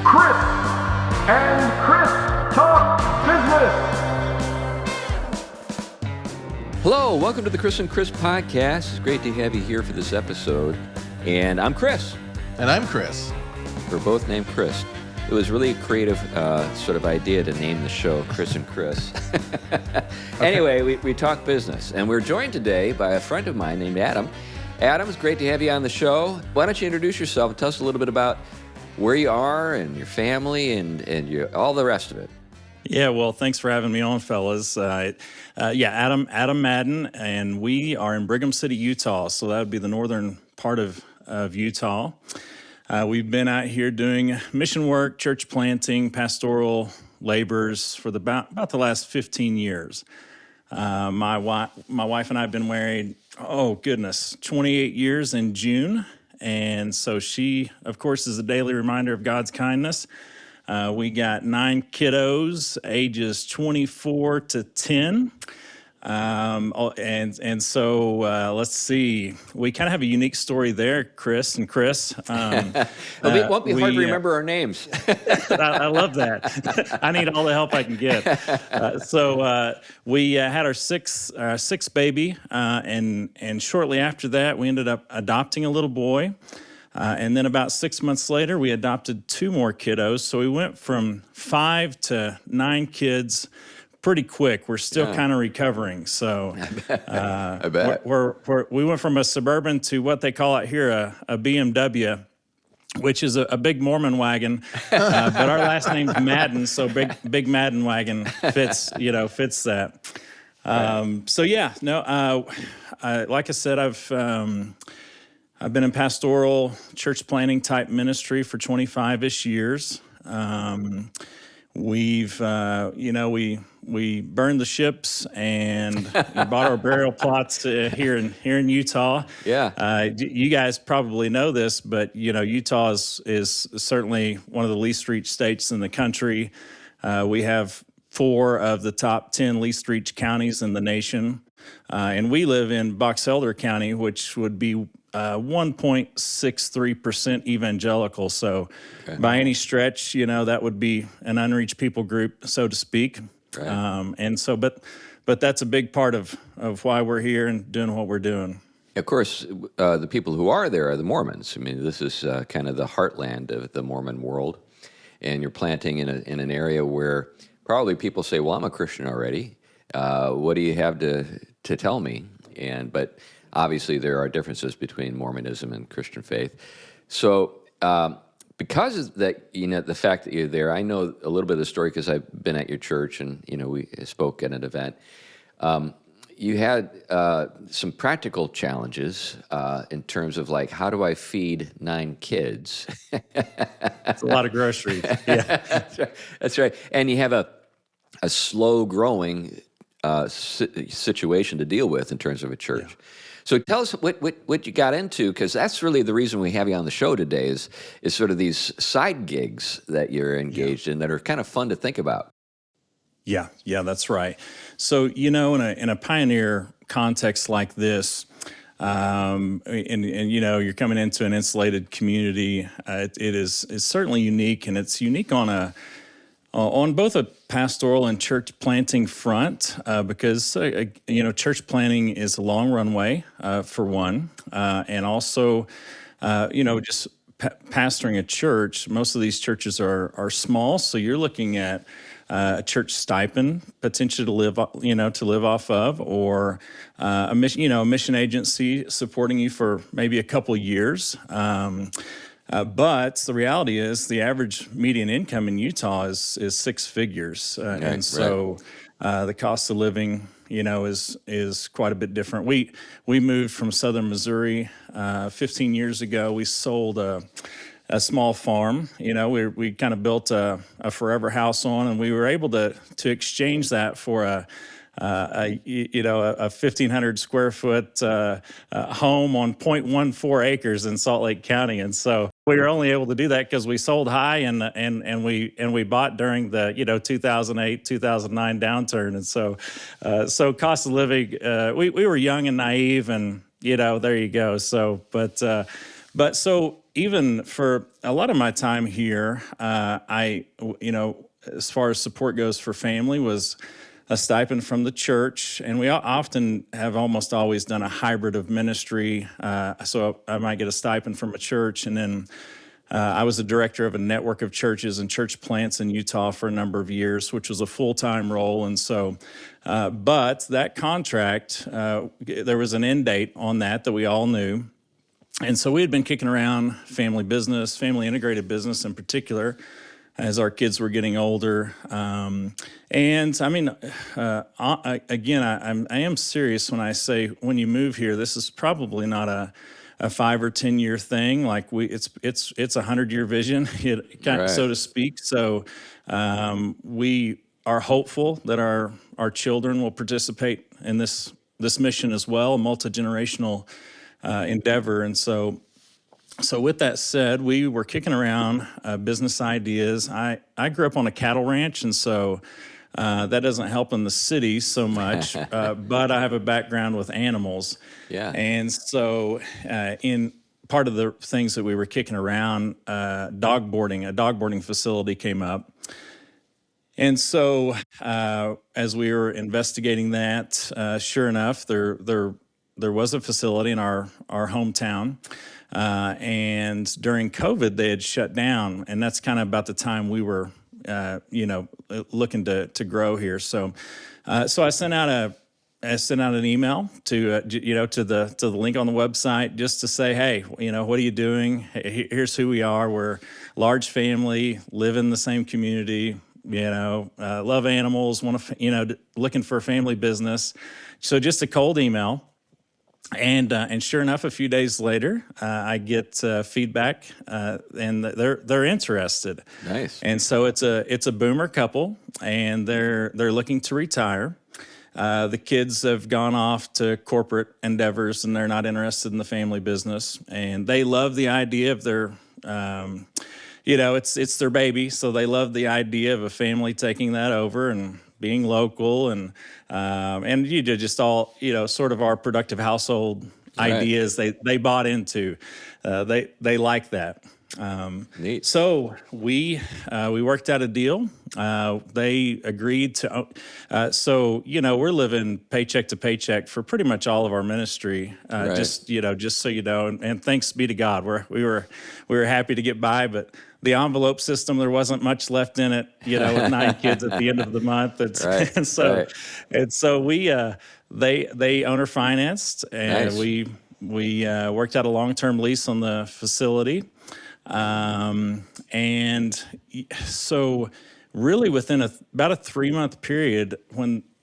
Chris and Chris Talk Business. Hello, welcome to the Chris and Chris podcast. It's great to have you here for this episode. And I'm Chris. And I'm Chris. We're both named Chris. It was really a creative sort of idea to name the show Chris and Chris. Anyway, we talk business. And we're joined today by a friend of mine named Adam. Adam, it's great to have you on the show. Why don't you introduce yourself and tell us a little bit about where you are and your family and all the rest of it. Yeah, well, thanks for having me on, fellas. Adam Madden, and we are in Brigham City, Utah. So that would be the northern part of Utah. We've been out here doing mission work, church planting, pastoral labors for about the last 15 years. My wife and I have been married, 28 years in June. And so she, of course, is a daily reminder of God's kindness. We got 9 kiddos, ages 24 to 10. So let's see. We kind of have a unique story there, Chris and Chris. It won't be hard to remember our names. I love that. I need all the help I can get. We had our sixth baby, and shortly after that, we ended up adopting a little boy. And then about 6 months later, we adopted 2 more kiddos. So we went from 5 to 9 kids pretty quick. We're still kind of recovering. So I bet. We went from a Suburban to what they call out here a BMW, which is a big Mormon wagon. But our last name's Madden, so big Madden wagon fits that. Like I said, I've been in pastoral church planting type ministry for 25-ish years. We burned the ships and bought our burial plots here in Utah. Yeah. You guys probably know this, but Utah is certainly one of the least reached states in the country. We have 4 of the top 10 least reached counties in the nation, and we live in Box Elder County, which would be 1.63% evangelical. So by any stretch, that would be an unreached people group, so to speak. Right. But that's a big part of why we're here and doing what we're doing. Of course, the people who are there are the Mormons. I mean, this is kind of the heartland of the Mormon world. And you're planting in an area where probably people say, well, I'm a Christian already. What do you have to tell me? But obviously, there are differences between Mormonism and Christian faith. So, because of that, the fact that you're there, I know a little bit of the story because I've been at your church and we spoke at an event. You had some practical challenges in terms of how do I feed 9 kids? It's a lot of groceries. Yeah, that's right. And you have a slow growing situation to deal with in terms of a church. Yeah. So tell us what you got into, because that's really the reason we have you on the show today is sort of these side gigs that you're engaged in that are kind of fun to think about. Yeah, that's right. So, in a pioneer context like this, and you're coming into an insulated community, it's certainly unique, and it's unique on both a pastoral and church planting front, because church planting is a long runway for one, and also just pastoring a church. Most of these churches are small, so you're looking at a church stipend potentially to live off of, or a mission agency supporting you for maybe a couple of years. But the reality is the average median income in Utah is 6 figures. The cost of living, is quite a bit different. We moved from southern Missouri 15 years ago. We sold a small farm. We kind of built a forever house on, and we were able to exchange that for a 1,500 square foot home on 0.14 acres in Salt Lake County. And so we were only able to do that because we sold high and we bought during the 2008, 2009 downturn. And so cost of living, we were young and naive, and there you go. So even for a lot of my time here, as far as support goes for family, was a stipend from the church, and we often have almost always done a hybrid of ministry. So I might get a stipend from a church, and then I was a director of a network of churches and church plants in Utah for a number of years, which was a full-time role. And so, but that contract, there was an end date on that we all knew. And so we had been kicking around family business, family integrated business in particular, as our kids were getting older. And I mean, again, I am serious when I say when you move here, this is probably not a 5 or 10 year thing. Like it's a 100-year vision, so to speak. So we are hopeful that our children will participate in this mission as well, a multi-generational endeavor. And so with that said, we were kicking around business ideas. I grew up on a cattle ranch, and so that doesn't help in the city so much, but I have a background with animals. Yeah. And so in part of the things that we were kicking around, a dog boarding facility came up. And so as we were investigating that, sure enough, there was a facility in our hometown. And during COVID, they had shut down, and that's kind of about the time we were, looking to grow here. So I sent out an email to the link on the website just to say, hey, what are you doing? Here's who we are. We're a large family, live in the same community, love animals, looking for a family business. So just a cold email. And sure enough, a few days later, I get feedback, and they're interested. Nice. And so it's a boomer couple, and they're looking to retire. The kids have gone off to corporate endeavors, and they're not interested in the family business. And they love the idea of their, it's their baby, so they love the idea of a family taking that over and being local, and just all sort of our productive household ideas they bought into. They like that. Neat. So we worked out a deal. They agreed to. So we're living paycheck to paycheck for pretty much all of our ministry. Right. Just so you know, and thanks be to God, we were happy to get by, but the envelope system, there wasn't much left in it, with 9 kids at the end of the month. Right. And so we they owner financed, and Nice. we worked out a long-term lease on the facility. And so really within about a 3-month period,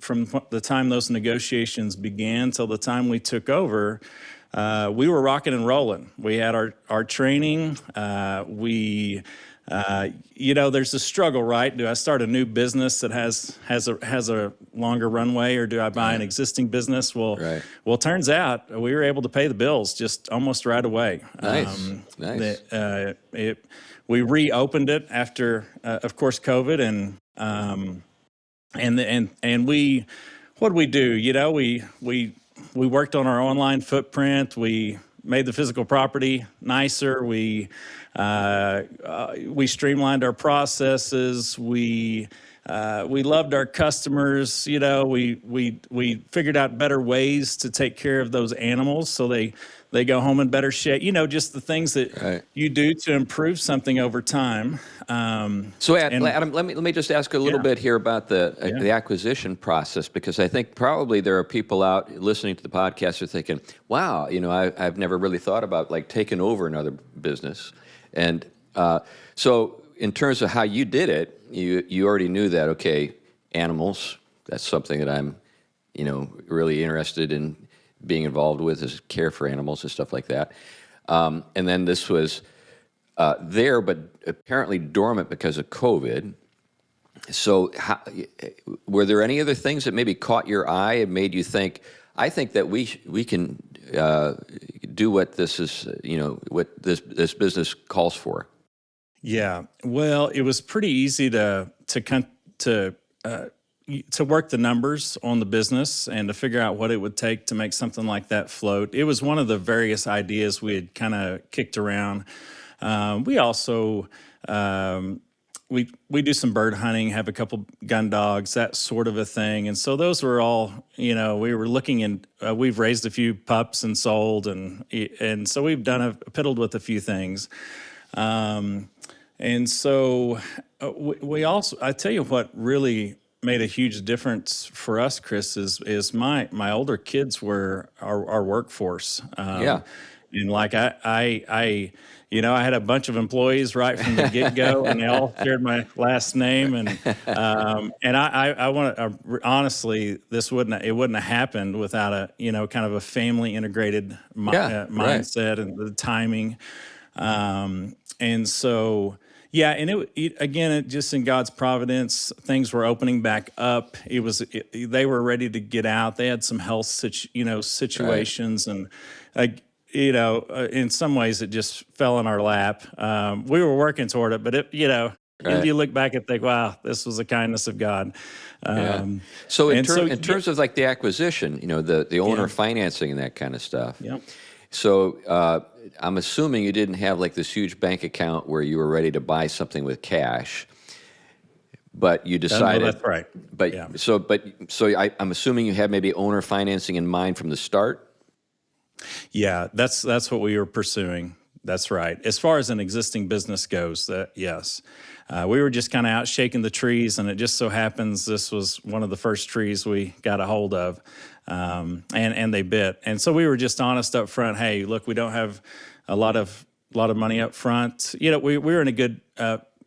from the time those negotiations began till the time we took over, we were rocking and rolling. We had our training. There's a struggle, right? Do I start a new business that has a longer runway, or do I buy an existing business? Well, turns out we were able to pay the bills just almost right away. Nice. We reopened it after, of course, COVID, and we, what did we do? We worked on our online footprint. We made the physical property nicer. We streamlined our processes. We loved our customers. We figured out better ways to take care of those animals so they go home in better shape. Just the things that you do to improve something over time. So Adam, let me just ask a little bit here about the acquisition process, because I think probably there are people out listening to the podcast who are thinking, wow, I've never really thought about like taking over another business. And so in terms of how you did it, you already knew that, okay, animals, that's something that I'm, really interested in being involved with, is care for animals and stuff like that. And then this was there, but apparently dormant because of COVID. So were there any other things that maybe caught your eye and made you think, I think that we can do what this is, what this business calls for? Yeah, well, it was pretty easy to work the numbers on the business and to figure out what it would take to make something like that float. It was one of the various ideas we had kind of kicked around. We also we do some bird hunting, have a couple gun dogs, that sort of a thing. And so those were all, we were looking in, we've raised a few pups and sold, and so we've piddled with a few things. And so we also, I tell you what really made a huge difference for us, Chris, is my older kids were our workforce. Yeah. And like I had a bunch of employees right from the get-go, and they all shared my last name. And I want to honestly, it wouldn't have happened without a kind of a family integrated mindset and the timing. And so. Yeah, and it just in God's providence, things were opening back up. They were ready to get out. They had some health situations, and in some ways it just fell in our lap. We were working toward it, but if you look back and think, wow, this was the kindness of God. So in terms of like the acquisition, the owner financing and that kind of stuff. Yeah. So I'm assuming you didn't have like this huge bank account where you were ready to buy something with cash, but you decided. No, that's right. But yeah. I'm assuming you had maybe owner financing in mind from the start. Yeah, that's what we were pursuing. That's right. As far as an existing business goes, yes. We were just kind of out shaking the trees, and it just so happens this was one of the first trees we got a hold of, and they bit. And so we were just honest up front. Hey, look, we don't have a lot of money up front. We were in a good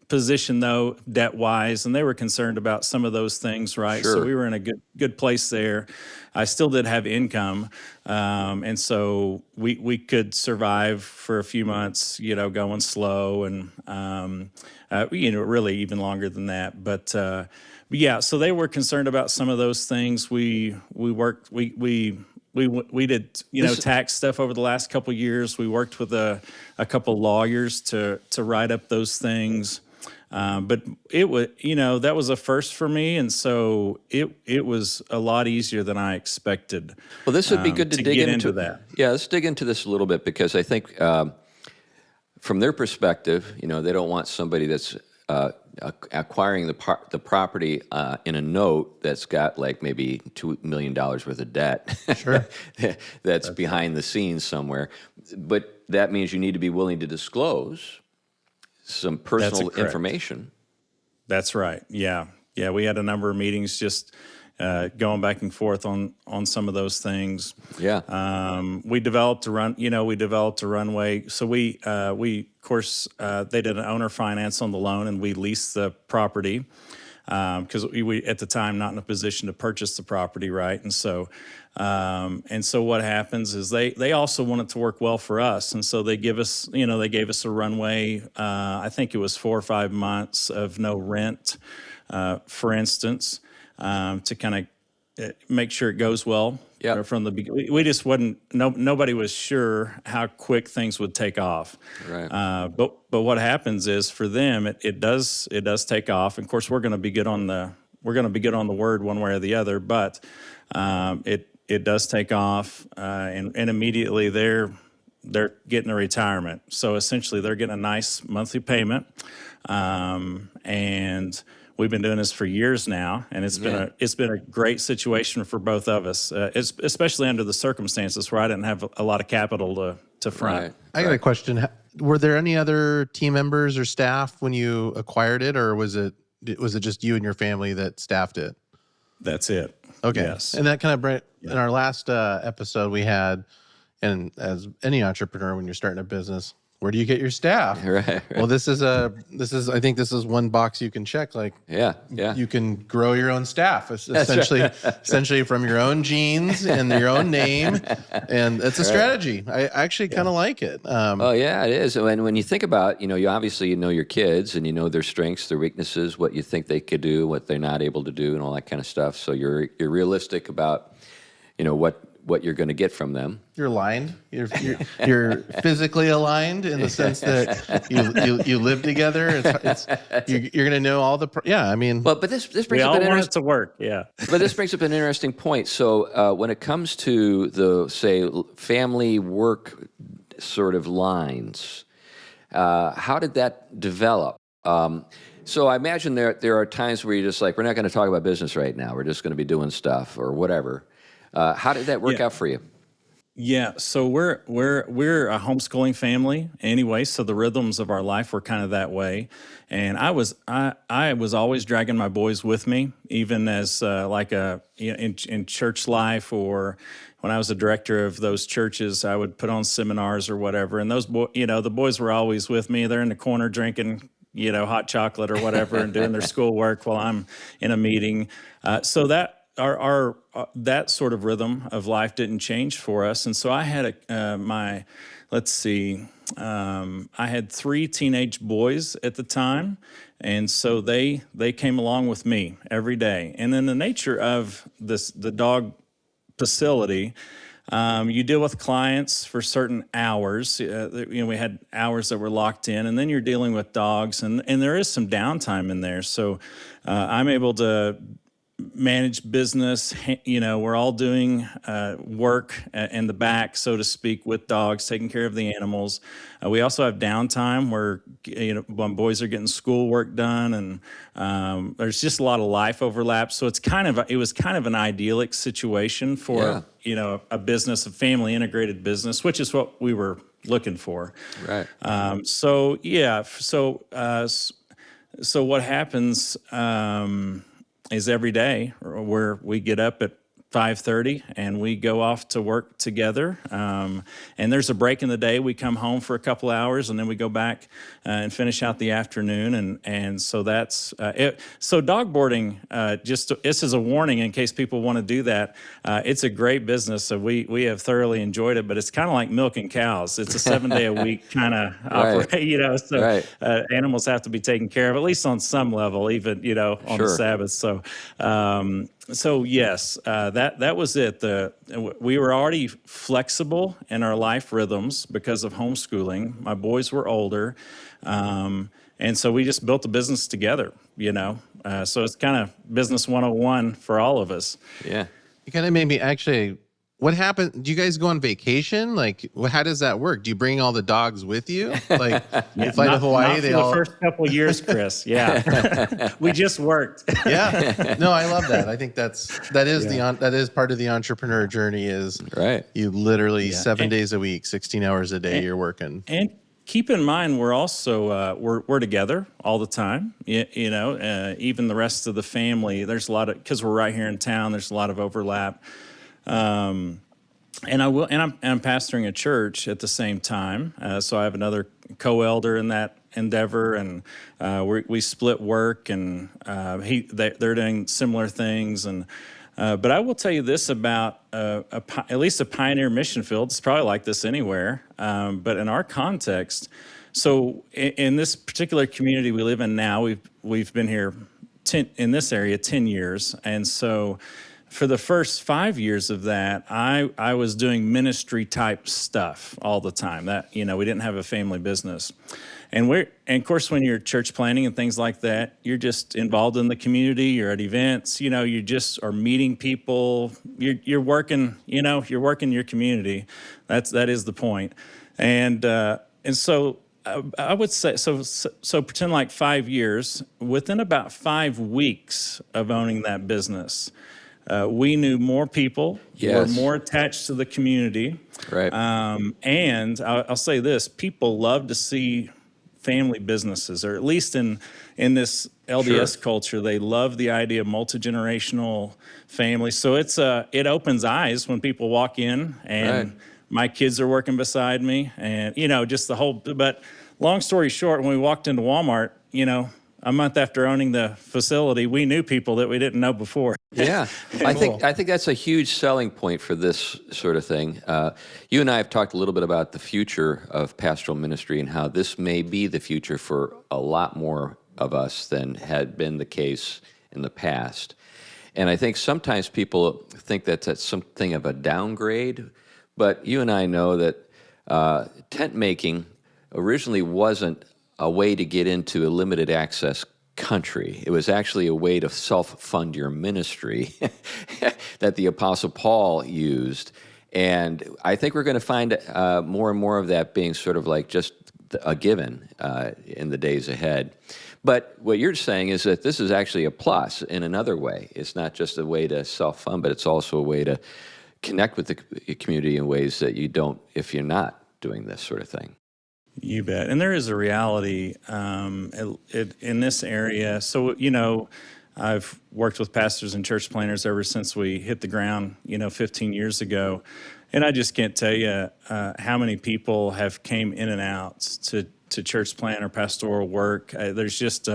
position though, debt wise, and they were concerned about some of those things, right? Sure. So we were in a good place there. I still did have income, and so we could survive for a few months, going slow, and really even longer than that. But yeah, so they were concerned about some of those things. We worked. We did tax stuff over the last couple of years. We worked with a couple lawyers to write up those things. But it was, that was a first for me, and so it was a lot easier than I expected. Well, this would be good to dig into that. Yeah, let's dig into this a little bit, because I think from their perspective, they don't want somebody that's acquiring the property in a note that's got like maybe $2 million worth of debt. Sure. that's behind the scenes somewhere. But that means you need to be willing to disclose some personal information. That's right. Yeah. We had a number of meetings just going back and forth on some of those things. Yeah. We developed a runway. So we of course, they did an owner finance on the loan, and we leased the property because we at the time not in a position to purchase the property, right? And so what happens is they also want it to work well for us, and so they gave us a runway. I think it was 4 or 5 months of no rent, for instance, to kind of make sure it goes well. Yeah. From the beginning, we just nobody was sure how quick things would take off. Right. But what happens is for them, it does take off. And of course, we're going to be good on the word one way or the other. But it does take off, and immediately they're getting a retirement. So essentially, they're getting a nice monthly payment, and we've been doing this for years now, and it's been a great situation for both of us, especially under the circumstances where I didn't have a lot of capital to front. Right. I got a question. Were there any other team members or staff when you acquired it, or was it just you and your family that staffed it? That's it. Okay. Yes. And that kind of in our last episode we had, and as any entrepreneur, when you're starting a business, where do you get your staff? Right. Well, I think this is one box you can check. Like, Yeah. you can grow your own staff, essentially from your own genes and your own name, and it's a strategy. I actually kind of like it. Oh yeah, it is. And when you think about, you obviously know your kids, and you know their strengths, their weaknesses, what you think they could do, what they're not able to do, and all that kind of stuff. So you're realistic about, what you're going to get from them. You're aligned. You're physically aligned in the sense that you live together. You're going to know all the. I mean. Well, but this brings we up all an want it to work. Yeah. But this brings up an interesting point. So when it comes to the, say, family work sort of lines, How did that develop? So I imagine there are times where you're just like, we're not going to talk about business right now. We're just going to be doing stuff or whatever. How did that work Yeah. out for you? Yeah, so we're a homeschooling family anyway, so the rhythms of our life were kind of that way. And I was always dragging my boys with me, even as like in church life, or when I was a director of those churches, I would put on seminars or whatever. And the boys were always with me. They're in the corner drinking hot chocolate or whatever and doing their schoolwork while I'm in a meeting. So that our that sort of rhythm of life didn't change for us. And so I had I had 3 teenage boys at the time. And so they came along with me every day. And then the nature of the dog facility, you deal with clients for certain hours. We had hours that were locked in, and then you're dealing with dogs, and there is some downtime in there. So I'm able to manage business. We're all doing work in the back, so to speak, with dogs, taking care of the animals. We also have downtime where, when boys are getting schoolwork done, and there's just a lot of life overlap. So it was kind of an idyllic situation for, a business, a family integrated business, which is what we were looking for. Right. So what happens, is every day where we get up at 5:30 and we go off to work together. And there's a break in the day. We come home for a couple hours and then we go back and finish out the afternoon. And so that's it. So dog boarding, this is a warning in case people want to do that. It's a great business. So we have thoroughly enjoyed it, but it's kind of like milking cows. It's a 7-day-a-week kind of operate, so animals have to be taken care of, at least on some level, even, on the Sabbath. So yes, that was it. We were already flexible in our life rhythms because of homeschooling. My boys were older, and so we just built a business together. So it's kind of business 101 for all of us. Yeah. You kind of made me actually. What happened? Do you guys go on vacation? Like, how does that work? Do you bring all the dogs with you? Like, you fly to Hawaii? Not for the first couple of years, Chris. Yeah, we just worked. Yeah, no, I love that. I think that is part of the entrepreneur journey. Is right. You literally 7 days a week, 16 hours a day, you're working. And keep in mind, we're also we're together all the time. Even the rest of the family. There's a lot of, because we're right here in town. There's a lot of overlap. And I'm pastoring a church at the same time, so I have another co-elder in that endeavor, and we split work, and they're doing similar things, and but I will tell you this about at least a pioneer mission field. It's probably like this anywhere, but in our context, so in this particular community we live in now, we've been here in this area 10 years, and so. For the first 5 years of that, I was doing ministry type stuff all the time. That we didn't have a family business, and of course when you're church planning and things like that, you're just involved in the community. You're at events. You just are meeting people. You're working. You're working your community. That is the point, and so. I would say so. Pretend like 5 years. Within about 5 weeks of owning that business. We knew more people, were more attached to the community. Right. And I'll say this, people love to see family businesses, or at least in this LDS culture, they love the idea of multi-generational family. So it opens eyes when people walk in and my kids are working beside me, and, just the whole, but long story short, when we walked into Walmart, a month after owning the facility, we knew people that we didn't know before. Yeah, I think that's a huge selling point for this sort of thing. You and I have talked a little bit about the future of pastoral ministry and how this may be the future for a lot more of us than had been the case in the past. And I think sometimes people think that's something of a downgrade, but you and I know that tent making originally wasn't a way to get into a limited access country. It was actually a way to self-fund your ministry that the Apostle Paul used. And I think we're going to find more and more of that being sort of like just a given in the days ahead. But what you're saying is that this is actually a plus in another way. It's not just a way to self-fund, but it's also a way to connect with the community in ways that you don't if you're not doing this sort of thing. You bet. And there is a reality in this area. So, I've worked with pastors and church planners ever since we hit the ground, 15 years ago. And I just can't tell you how many people have came in and out to church plant or pastoral work. There's just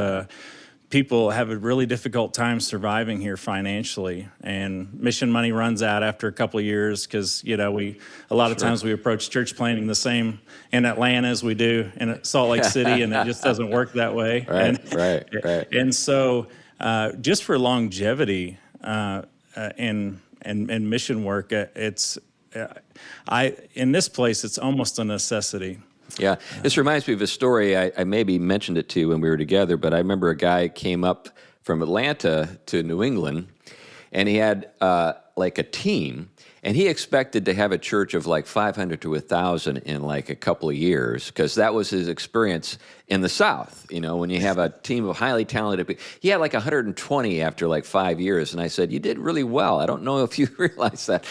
people have a really difficult time surviving here financially, and mission money runs out after a couple of years because a lot of times we approach church planting the same in Atlanta as we do in Salt Lake City, and it just doesn't work that way. Right. And so just for longevity and mission work, it's in this place it's almost a necessity. Yeah, this reminds me of a story. I maybe mentioned it to you when we were together, but I remember a guy came up from Atlanta to New England, and he had like a team, and he expected to have a church of like 500 to 1,000 in like a couple of years, because that was his experience in the South. When you have a team of highly talented people. He had like 120 after like 5 years, and I said, "You did really well. I don't know if you realize that."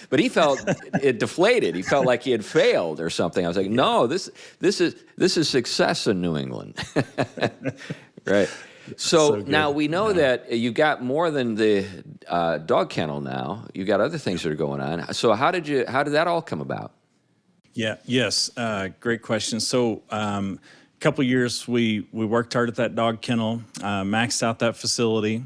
But he felt it deflated. He felt like he had failed or something. I was like, "No, this is success in New England." Right. So now we know that you've got more than the dog kennel now. You've got other things that are going on. So how did that all come about? Yes. Great question. So a couple of years we worked hard at that dog kennel, maxed out that facility.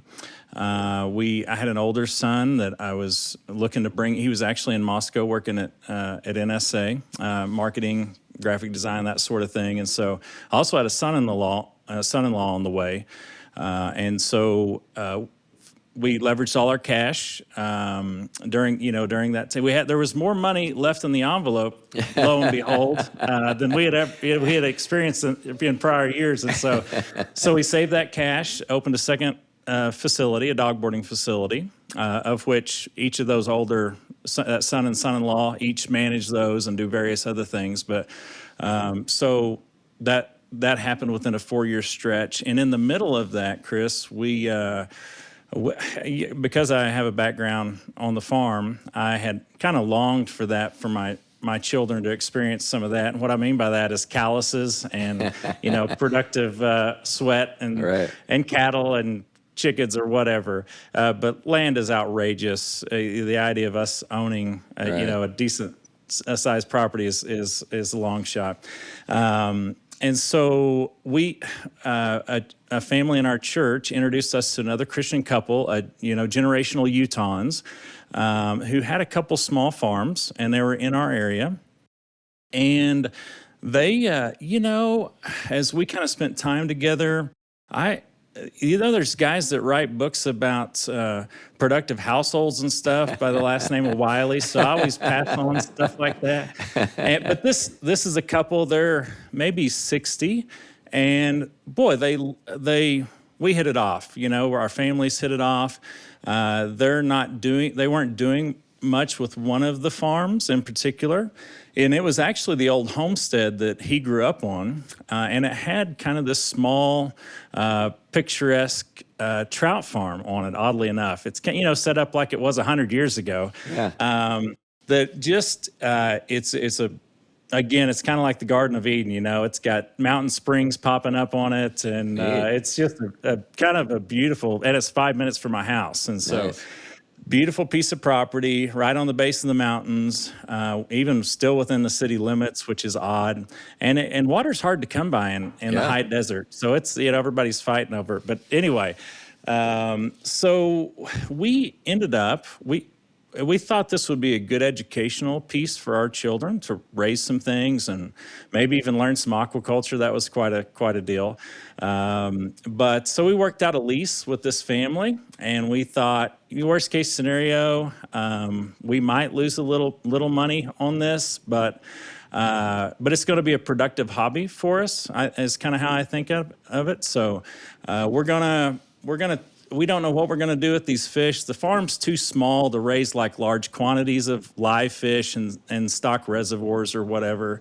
I had an older son that I was looking to bring. He was actually in Moscow working at NSA, marketing, graphic design, that sort of thing. And so I also had a son-in-law on the way. And so we leveraged all our cash during that time. There was more money left in the envelope, lo and behold, than we had experienced in prior years. And so we saved that cash, opened a second facility, a dog boarding facility, of which each of those older son and son-in-law each manage those and do various other things. But so that happened within a 4-year stretch. And in the middle of that, Chris, because I have a background on the farm, I had kind of longed for that for my children to experience some of that. And what I mean by that is calluses and, productive sweat and cattle and chickens or whatever. But land is outrageous. The idea of us owning, a decent sized property is a long shot. And so a family in our church introduced us to another Christian couple, generational Utahns, who had a couple small farms, and they were in our area. And they, as we kind of spent time together, there's guys that write books about productive households and stuff by the last name of Wiley. So I always pass on stuff like that. But this is a couple. They're maybe 60, and boy, we hit it off. Our families hit it off. They weren't doing much with one of the farms in particular. And it was actually the old homestead that he grew up on. And it had kind of this small, picturesque trout farm on it, oddly enough. It's, set up like it was 100 years ago. Yeah. That just, it's kind of like the Garden of Eden, It's got mountain springs popping up on it. And it's just a kind of a beautiful, and it's 5 minutes from my house. And so... Nice. Beautiful piece of property right on the base of the mountains, even still within the city limits, which is odd. And water's hard to come by in the high desert. So it's, everybody's fighting over it. But anyway, so we ended up, we thought this would be a good educational piece for our children to raise some things and maybe even learn some aquaculture. That was quite a deal. But so we worked out a lease with this family, and we thought, worst case scenario, we might lose a little money on this, but it's going to be a productive hobby for us. Is kind of how I think of it. So we're gonna we don't know what we're going to do with these fish. The farm's too small to raise like large quantities of live fish and stock reservoirs or whatever.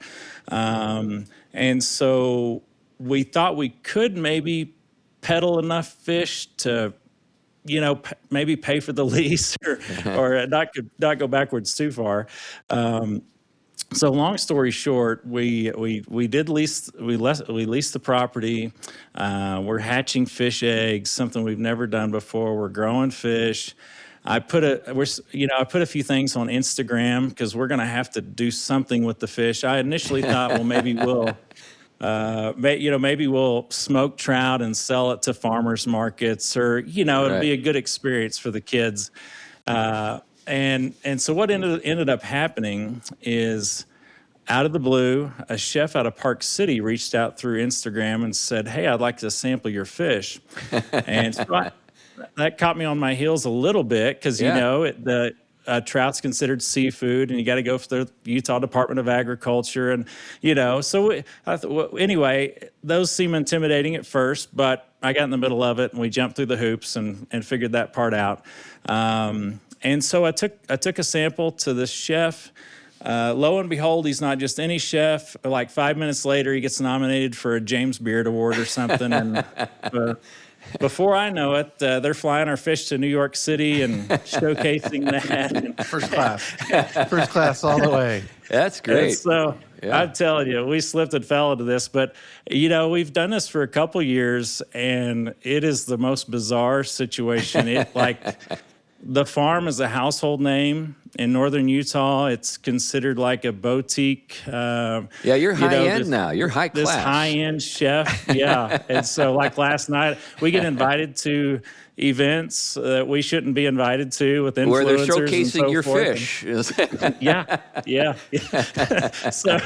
And so we thought we could maybe peddle enough fish to, maybe pay for the lease or not go backwards too far. So long story short, we leased the property. We're hatching fish eggs, something we've never done before. We're growing fish. I put a few things on Instagram because we're going to have to do something with the fish. I initially thought, well, maybe we'll smoke trout and sell it to farmers markets, or it'll be a good experience for the kids. And so what ended up happening is, out of the blue, a chef out of Park City reached out through Instagram and said, "Hey, I'd like to sample your fish." And so that caught me on my heels a little bit because, trout's considered seafood, and you got to go for the Utah Department of Agriculture. And, so I thought, well, anyway, those seem intimidating at first, but I got in the middle of it and we jumped through the hoops and figured that part out. And so I took a sample to the chef. Lo and behold, he's not just any chef. Like 5 minutes later, he gets nominated for a James Beard Award or something. And before I know it, they're flying our fish to New York City and showcasing that. First class all the way. That's great. And so I'm telling you, we slipped and fell into this, but we've done this for a couple years, and it is the most bizarre situation. The farm is a household name in northern Utah. It's considered like a boutique. You're high end now. You're high class. This high end chef. Yeah. And so like last night, we get invited to events that we shouldn't be invited to with influencers. Where they're showcasing and so your forth. fish. Yeah. So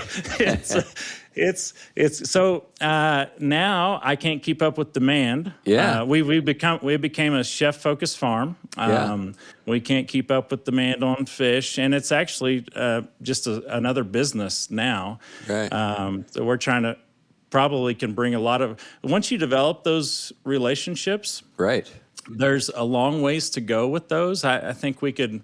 so now I can't keep up with demand. Yeah. We became a chef focused farm. We can't keep up with demand on fish, and it's actually just another business now. Right. So we're trying to probably can bring a lot of, once you develop those relationships. Right. There's a long ways to go with those. I think we could,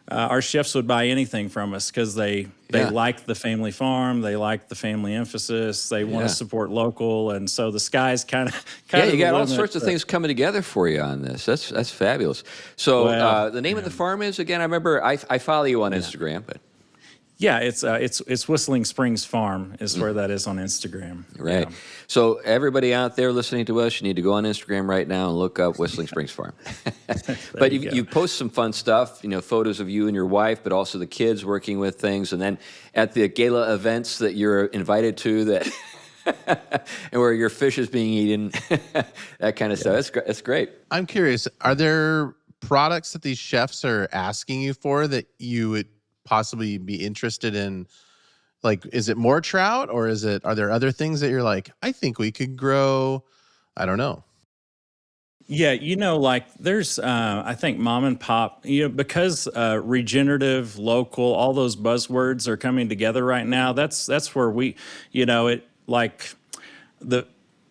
our chefs would buy anything from us because they like the family farm, they like the family emphasis, they want to support local, and so the sky's kind of you got all sorts of things coming together for you on this. That's fabulous. So the name of the farm is, again, I remember I follow you on Instagram, but. Yeah, it's Whistling Springs Farm is where that is on Instagram. Right. Yeah. So everybody out there listening to us, you need to go on Instagram right now and look up Whistling Springs Farm. But you post some fun stuff, photos of you and your wife, but also the kids working with things, and then at the gala events that you're invited to, that and where your fish is being eaten, that kind of stuff. That's great. I'm curious, are there products that these chefs are asking you for that you would possibly be interested in? Like, is it more trout, or are there other things that you're like, I think we could grow? I don't know. Yeah, there's, I think mom and pop, because regenerative, local, all those buzzwords are coming together right now. That's where we,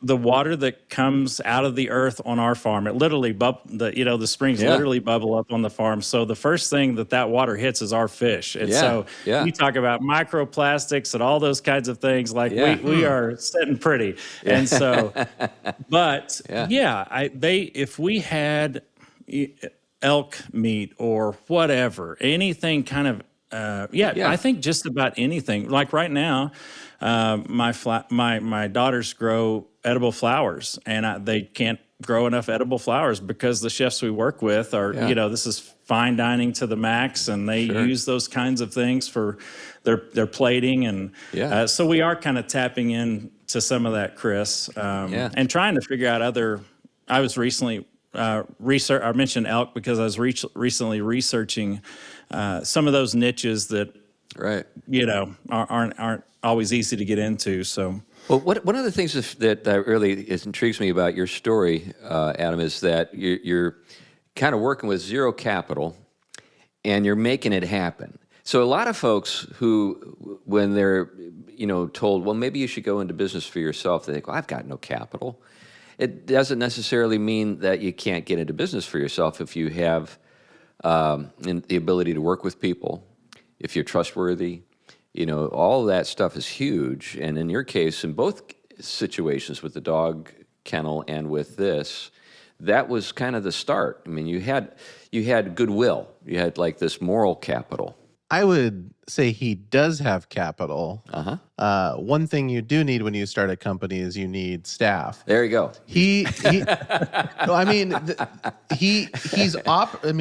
the water that comes out of the earth on our farm, it literally the springs literally bubble up on the farm. So the first thing that water hits is our fish. And so you talk about microplastics and all those kinds of things, we are sitting pretty. Yeah. And so, but if we had elk meat or whatever, anything kind of, I think just about anything. Like right now, my daughters grow edible flowers, and they can't grow enough edible flowers because the chefs we work with are, this is fine dining to the max, and they use those kinds of things for their plating, and so we are kind of tapping into some of that, Chris, and trying to figure out other. I was recently I mentioned elk because I was recently researching some of those niches that aren't always easy to get into. So, well, one of the things that really intrigues me about your story, Adam, is that you're kind of working with zero capital, and you're making it happen. So a lot of folks who, when they're told, well, maybe you should go into business for yourself, they think, well, I've got no capital. it doesn't necessarily mean that you can't get into business for yourself if you have the ability to work with people, if you're trustworthy. All of that stuff is huge. And in your case, in both situations with the dog kennel and with this, that was kind of the start. I mean, you had goodwill. You had like this moral capital. I would say he does have capital. One thing you do need when you start a company is you need staff. There you go. I mean,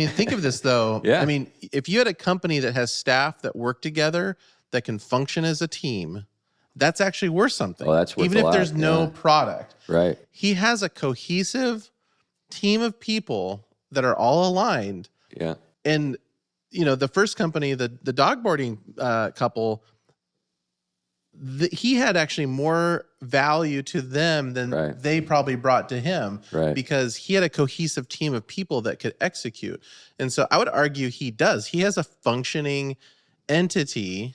think of this though. Yeah. I mean, if you had a company that has staff that work together, that can function as a team, that's actually worth something. Well, that's worth even a if lot, there's no product. Right. He has a cohesive team of people that are all aligned. Yeah. And the first company, the dog boarding couple, he had actually more value to them than they probably brought to him, because he had a cohesive team of people that could execute. And so I would argue he does. He has a functioning entity,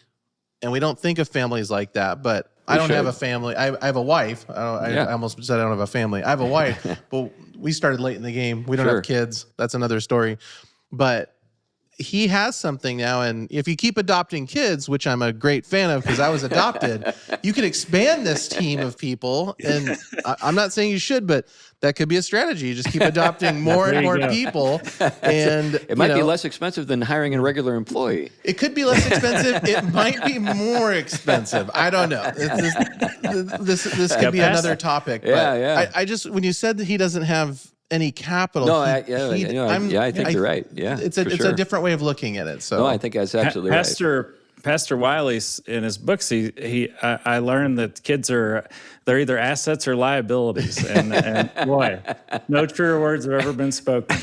and we don't think of families like that, but I don't have a family. I have a wife. I almost said I don't have a family. I have a wife, but we started late in the game. We don't have kids. That's another story. But he has something now, and if you keep adopting kids, which I'm a great fan of because I was adopted, you can expand this team of people. And I'm not saying you should, but that could be a strategy. You just keep adopting more and more people. And it might be less expensive than hiring a regular employee. It could be less expensive. It might be more expensive. I don't know. This could be another topic. But I just, when you said that he doesn't have any capital. No, I think you're right. Yeah, it's a different way of looking at it. So no, I think that's absolutely right. Pastor Wiley, in his books, I learned that kids they're either assets or liabilities, and boy, no truer words have ever been spoken.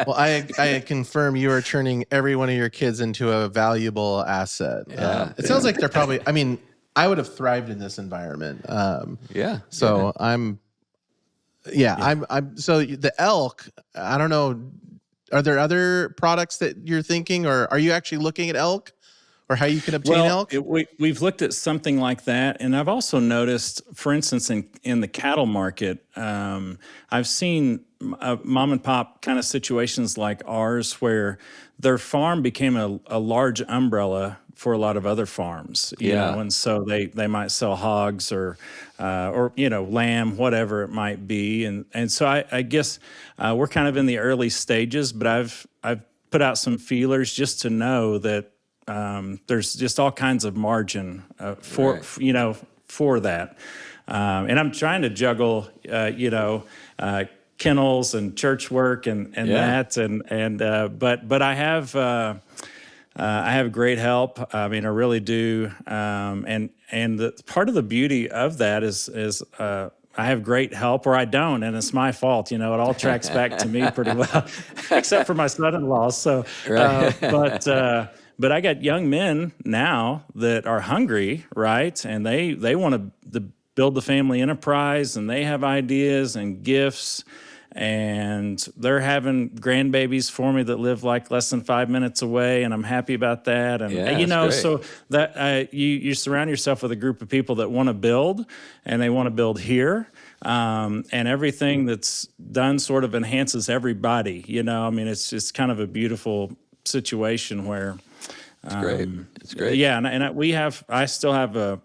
Well, I confirm you are turning every one of your kids into a valuable asset. It sounds like they're probably. I mean, I would have thrived in this environment. So I'm so the elk, I don't know, are there other products that you're thinking, or are you actually looking at elk, or how you can obtain elk? We've looked at something like that. And I've also noticed, for instance, in the cattle market, I've seen mom and pop kind of situations like ours where their farm became a large umbrella for a lot of other farms, you know, and so they might sell hogs or lamb, whatever it might be, and so I guess we're kind of in the early stages, but I've put out some feelers just to know that there's just all kinds of margin for that, and I'm trying to juggle kennels and church work and that but I have great help. I mean, I really do. And the part of the beauty of that is I have great help, or I don't, and it's my fault. It all tracks back to me pretty well, except for my son-in-law. So, but I got young men now that are hungry, right? And they want to build the family enterprise, and they have ideas and gifts. And they're having grandbabies for me that live like less than 5 minutes away, and I'm happy about that. And so that you surround yourself with a group of people that want to build, and they want to build here, and everything that's done sort of enhances everybody. I mean, it's just kind of a beautiful situation where it's great. It's great. Yeah, and I still have a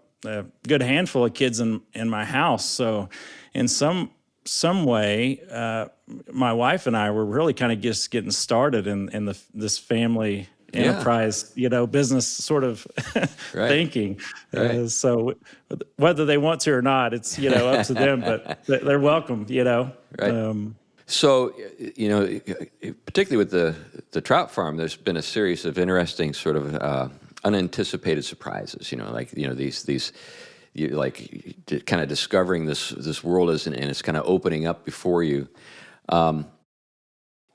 good handful of kids in my house, so in some way, my wife and I were really kind of just getting started in this family enterprise, business sort of thinking. So whether they want to or not, it's up to them. But they're welcome. Right. So particularly with the trout farm, there's been a series of interesting sort of unanticipated surprises. These. You kind of discovering this world and it's kind of opening up before you.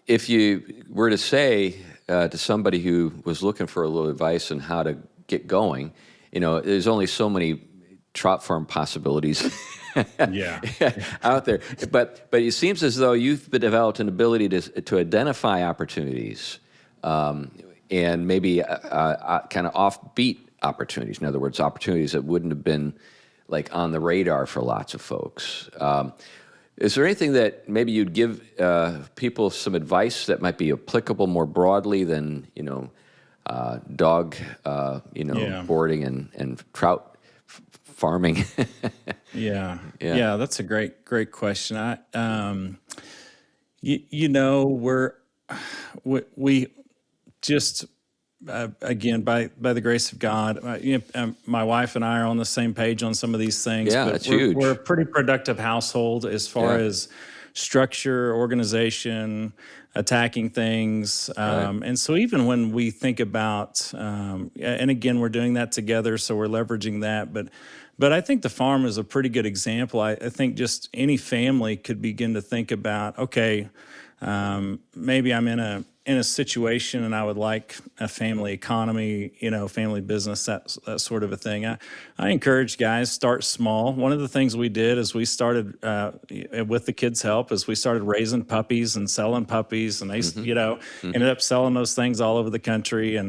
If you were to say to somebody who was looking for a little advice on how to get going, there's only so many trout farm possibilities out there. But it seems as though you've developed an ability to identify opportunities and maybe kind of offbeat opportunities. In other words, opportunities that wouldn't have been like on the radar for lots of folks. Is there anything that maybe you'd give people some advice that might be applicable more broadly than, dog, Yeah. boarding and trout farming? Yeah. Yeah. Yeah, that's a great question. We just again, by the grace of God, my wife and I are on the same page on some of these things. Yeah, but that's huge. We're a pretty productive household as far Yeah. as structure, organization, attacking things. And so even when we think about, and again, we're doing that together, so we're leveraging that. But I think the farm is a pretty good example. I think just any family could begin to think about, okay, maybe I'm in a situation and I would like a family economy, family business, that sort of a thing. I encourage guys, start small. One of the things we did is we started, with the kids' help, is we started raising puppies and selling puppies, and they, ended up selling those things all over the country.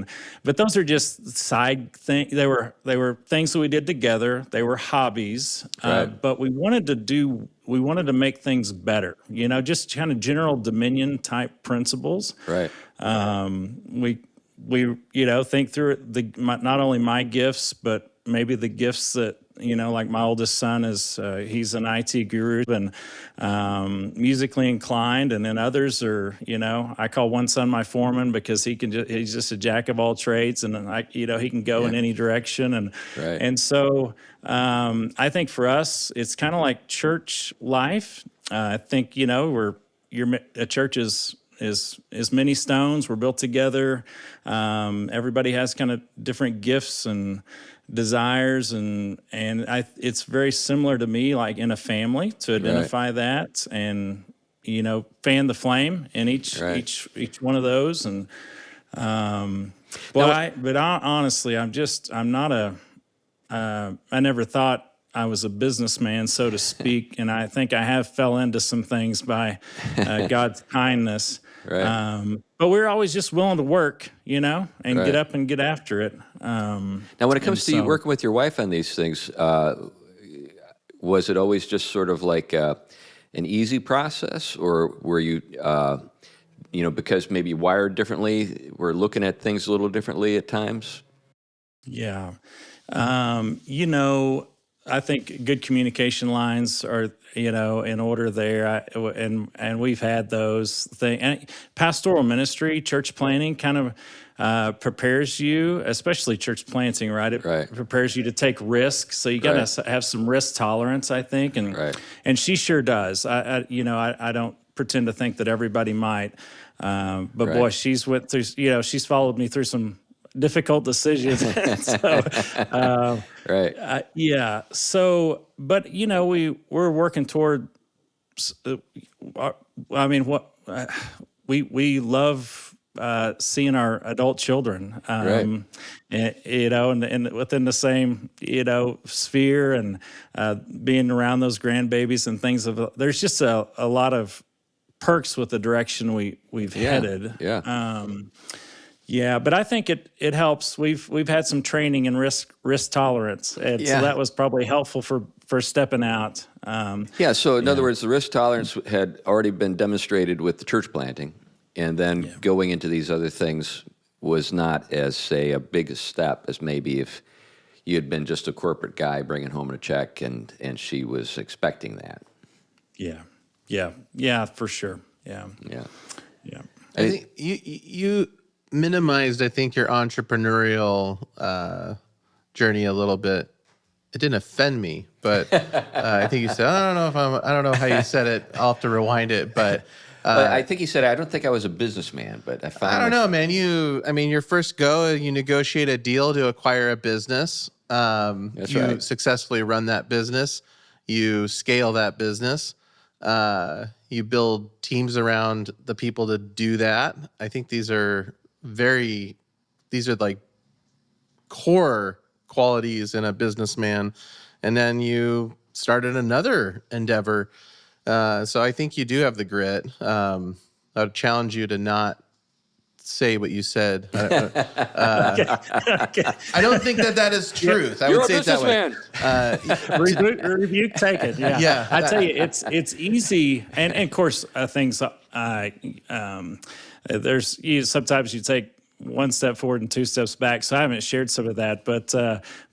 But those are just side things. They were things that we did together. They were hobbies, Right. but we wanted to make things better, just kind of general dominion type principles. Right. We think through not only my gifts, but maybe the gifts that, like my oldest son he's an IT guru and musically inclined. And then others are, I call one son my foreman because he's just a jack of all trades, and he can go in any direction. And so I think for us, it's kind of like church life. I think, a church is many stones. We're built together. Everybody has kind of different gifts and desires, and it's very similar to me, like in a family, to identify that and fan the flame in each one of those. And honestly, I never thought I was a businessman, so to speak, and I think I have fell into some things by God's kindness. Right. But we're always just willing to work, and Right. get up and get after it. Now, when it comes to you working with your wife on these things, was it always just sort of like an easy process, or were you, because maybe wired differently, we're looking at things a little differently at times? Yeah. I think good communication lines are, in order there. And we've had those things. And pastoral ministry, church planting kind of prepares you, especially church planting, right? It prepares you to take risks. So you got to have some risk tolerance, I think. And she sure does. I don't pretend to think that everybody might. But boy, she's followed me through some difficult decisions. Yeah. So, but we're working toward. We love seeing our adult children, and within the same sphere, and being around those grandbabies and things. There's just a lot of perks with the direction we've headed. Yeah. Yeah, but I think it helps. We've had some training in risk tolerance, and so that was probably helpful for stepping out. So in other words, the risk tolerance had already been demonstrated with the church planting, and then going into these other things was not as, say, a big step as maybe if you had been just a corporate guy bringing home a check and she was expecting that. Yeah, for sure. Yeah. I think you minimized, I think, your entrepreneurial journey a little bit. It didn't offend me, but I think you said, I don't know how you said it. I'll have to rewind it, but I think he said, I don't think I was a businessman, but I don't know, man. Your first go, you negotiate a deal to acquire a business. You successfully run that business. You scale that business. You build teams around the people to do that. I think these are like core qualities in a businessman. And then you started another endeavor. So I think you do have the grit. I would challenge you to not say what you said. Okay. I don't think that is truth. I You're would a say it that way. Rebuke, take it. Yeah. Yeah. I tell you, it's easy. And of course, things, sometimes you take one step forward and two steps back. So I haven't shared some of that, but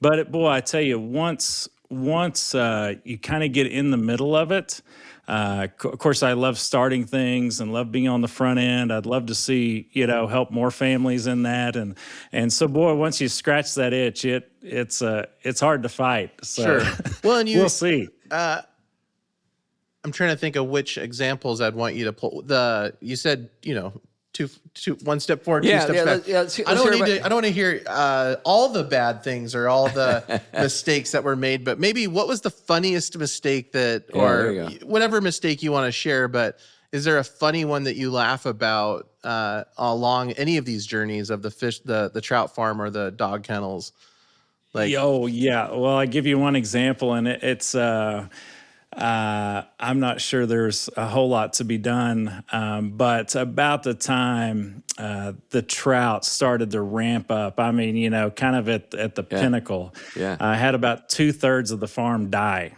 boy, I tell you, once you kind of get in the middle of it, of course, I love starting things and love being on the front end. I'd love to see, help more families in that. And so, boy, once you scratch that itch, it's hard to fight. So Sure. Well, and we'll see. I'm trying to think of which examples I'd want you to pull. You said, one step forward, two steps back. I don't want to hear all the bad things or all the mistakes that were made, but maybe what was the funniest mistake or whatever mistake you want to share, but is there a funny one that you laugh about along any of these journeys of the fish, the trout farm or the dog kennels? Oh, yeah. Well, I give you one example, and it's I'm not sure there's a whole lot to be done, but about the time the trout started to ramp up, I mean, kind of at the pinnacle, I had about 2/3 of the farm die.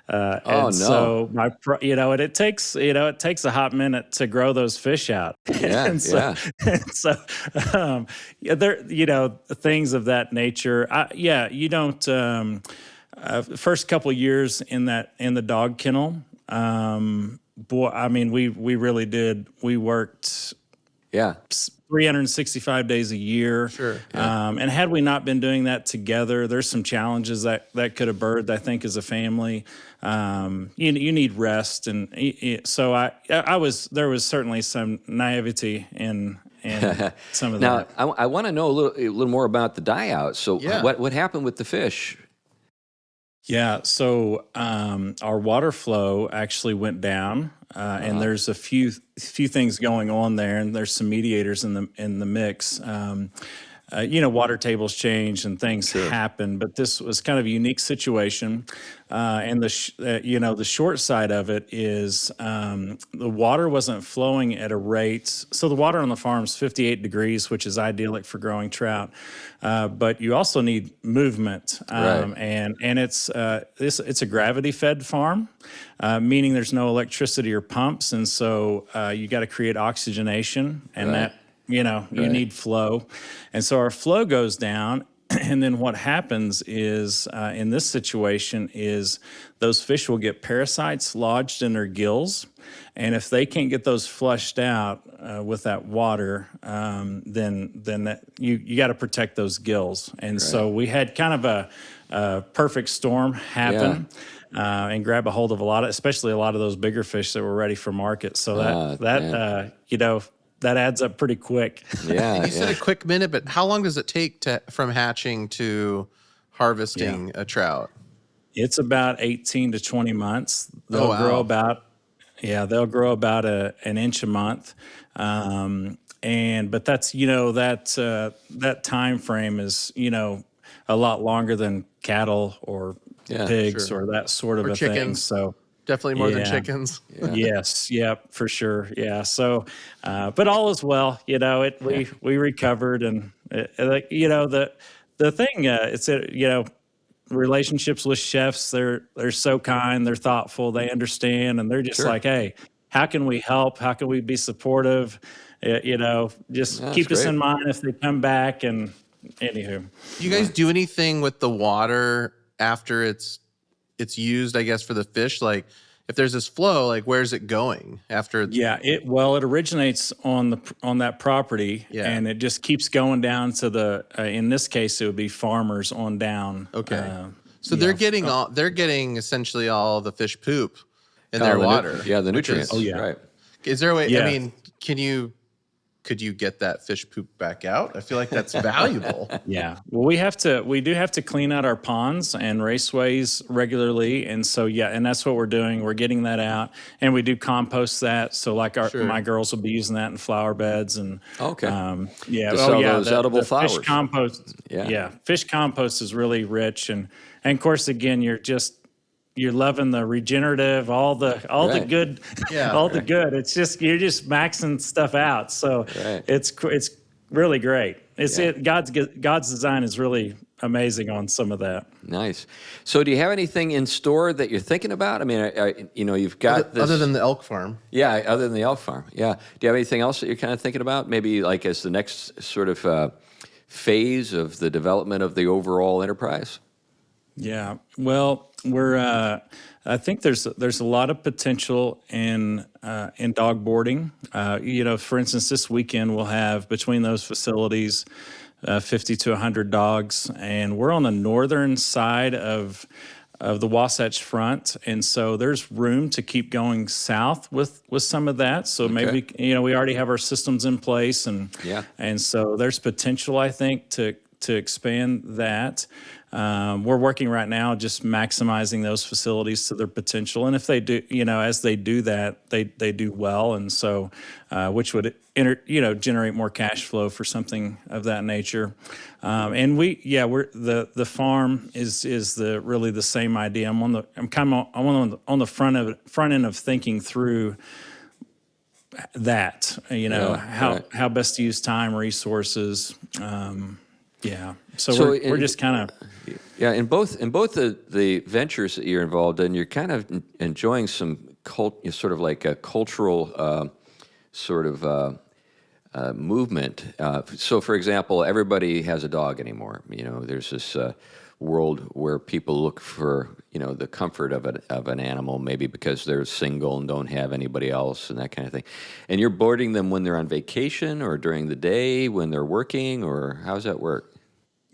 So it takes a hot minute to grow those fish out. Things of that nature. You don't. First couple years in the dog kennel, boy, I mean, we really did. We worked 365 days a year. Sure. And had we not been doing that together, there's some challenges that could have birthed, I think, as a family. You need rest. And so there was certainly some naivety in some of that. Now, I want to know a little more about the die out. So what happened with the fish? Yeah, so our water flow actually went down, and there's a few things going on there, and there's some mediators in the mix. Water tables change and things happen, but this was kind of a unique situation. And the short side of it is the water wasn't flowing at a rate. So the water on the farm is 58 degrees, which is idyllic for growing trout. But you also need movement, and it's a gravity fed farm, meaning there's no electricity or pumps, and so you got to create oxygenation, and that. You need flow. And so our flow goes down. And then what happens is, in this situation, is those fish will get parasites lodged in their gills. And if they can't get those flushed out with that water, then you got to protect those gills. And so we had kind of a perfect storm happen. And grab a hold of especially a lot of those bigger fish that were ready for market. So that adds up pretty quick. Yeah. You said a quick minute, but how long does it take from hatching to harvesting a trout? It's about 18 to 20 months. They'll grow about an inch a month. But that's, that time frame is, a lot longer than cattle or pigs or that sort of chickens. Thing. So definitely more than chickens. Yeah. Yes. Yeah, for sure. Yeah. So, but all is well, we recovered, and the thing, relationships with chefs, they're so kind, they're thoughtful, they understand, and they're just like, hey, how can we help? How can we be supportive? Just keep us in mind if they come back. And anywho, do you guys do anything with the water after it's used, I guess, for the fish? Like, if there's this flow, like, where's it going after? It originates on that property, and it just keeps going down to the. In this case, it would be farmers on down. Okay, so they're getting essentially all the fish poop in their water. The nutrients. Right. Is there a way? I mean, could you get that fish poop back out? I feel like that's valuable. Yeah. Well, we do have to clean out our ponds and raceways regularly. And so, and that's what we're doing. We're getting that out, and we do compost that. So like my girls will be using that in flower beds and, those the edible flowers. Fish compost. Fish compost is really rich. And of course, again, you're loving the regenerative, all the good, all the good. It's just, you're just maxing stuff out. So it's really great. God's design is really amazing on some of that. Nice. So, do you have anything in store that you're thinking about? I mean, you've got this. Other than the elk farm. Yeah, other than the elk farm. Yeah. Do you have anything else that you're kind of thinking about? Maybe like as the next sort of phase of the development of the overall enterprise? Yeah. Well, I think there's a lot of potential in dog boarding. For instance, this weekend we'll have between those facilities 50 to 100 dogs, and we're on the northern side of the Wasatch Front, and so there's room to keep going south with some of that. So maybe we already have our systems in place, and so there's potential, I think, to expand that. We're working right now just maximizing those facilities to their potential, and if they do, as they do that, they do well, and so which would generate more cash flow for something of that nature. And we're the farm is really the same idea. I'm on the front end of thinking through that. How best to use time, resources. So we're just kind of in both the ventures that you're involved in, you're kind of enjoying some sort of like a cultural movement. So, for example, everybody has a dog anymore. There's this world where people look for the comfort of an animal, maybe because they're single and don't have anybody else and that kind of thing. And you're boarding them when they're on vacation or during the day when they're working, or how does that work?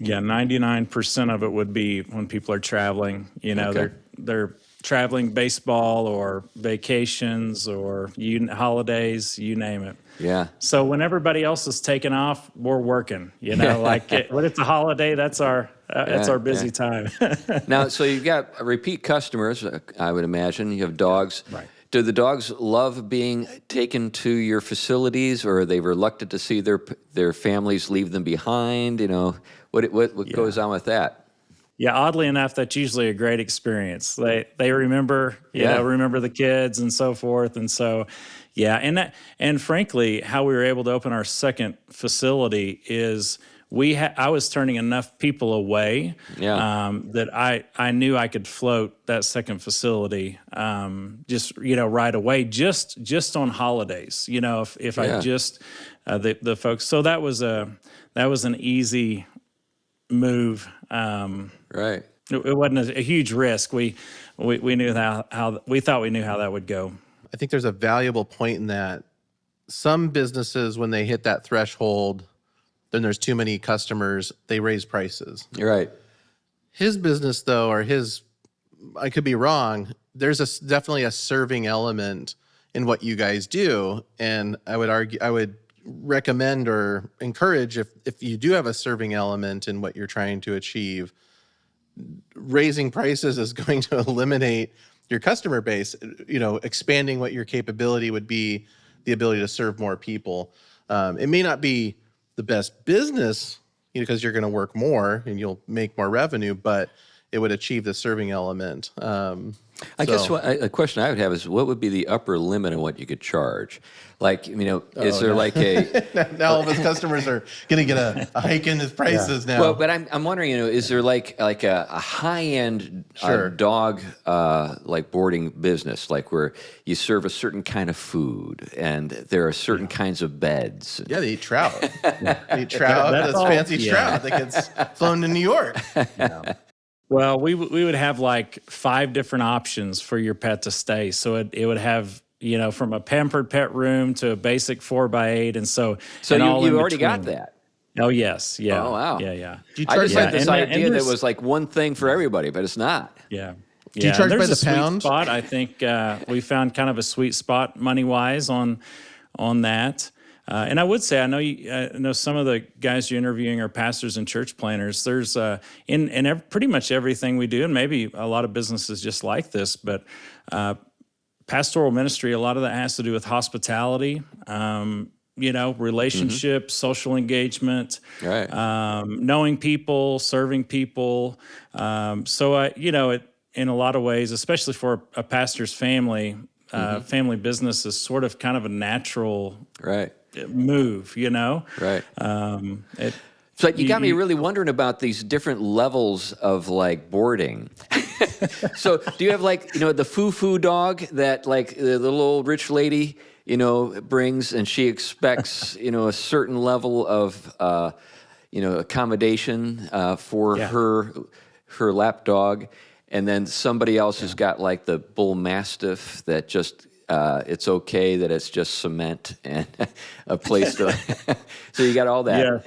Yeah, 99% of it would be when people are traveling. They're traveling baseball or vacations or holidays, you name it. Yeah. So when everybody else is taking off, we're working. When it's a holiday, that's our busy time. Now, so you've got repeat customers, I would imagine. You have dogs. Right. Do the dogs love being taken to your facilities, or are they reluctant to see their families leave them behind? What goes on with that? Yeah, oddly enough, that's usually a great experience. They remember, remember the kids and so forth, and so, and frankly, how we were able to open our second facility is I was turning enough people away that I knew I could float that second facility just right away, just on holidays. If I just the folks. So that was an easy move. Right. It wasn't a huge risk. We knew how we thought we knew how that would go. I think there's a valuable point in that. Some businesses, when they hit that threshold, then there's too many customers, they raise prices. You're right. His business, though, I could be wrong, there's definitely a serving element in what you guys do. And I would recommend or encourage, if you do have a serving element in what you're trying to achieve, raising prices is going to eliminate your customer base. Expanding what your capability would be, the ability to serve more people. It may not be the best business, because you're going to work more and you'll make more revenue, but it would achieve the serving element. I guess a question I would have is, what would be the upper limit on what you could charge? Like, is there like a... Now all of his customers are going to get a hike in his prices now. Well, but I'm wondering, is there like a high-end dog like boarding business, like where you serve a certain kind of food and there are certain kinds of beds? Yeah, they eat trout. They eat trout. That's fancy trout that gets flown to New York. Well, we would have like 5 different options for your pet to stay. So it would have, from a pampered pet room to a basic 4x8, and so you already got that. Oh yes, yeah. Oh wow, yeah. I just had this idea that was like one thing for everybody, but it's not. Yeah. Do you charge by the pound? Spot. I think we found kind of a sweet spot money wise on that. And I would say, I know some of the guys you're interviewing are pastors and church planners. There's in pretty much everything we do, and maybe a lot of businesses just like this, but pastoral ministry, a lot of that has to do with hospitality, relationships, social engagement, knowing people, serving people. It in a lot of ways, especially for a pastor's family, family business is sort of kind of a natural move, you know? Right. It, So you got me really wondering about these different levels of like boarding. So do you have like, the foo-foo dog that like the little old rich lady, brings, and she expects, a certain level of, accommodation for her lap dog. And then somebody else has got like the bull mastiff that just, it's okay that it's just cement and a place to, so you got all that. Yeah.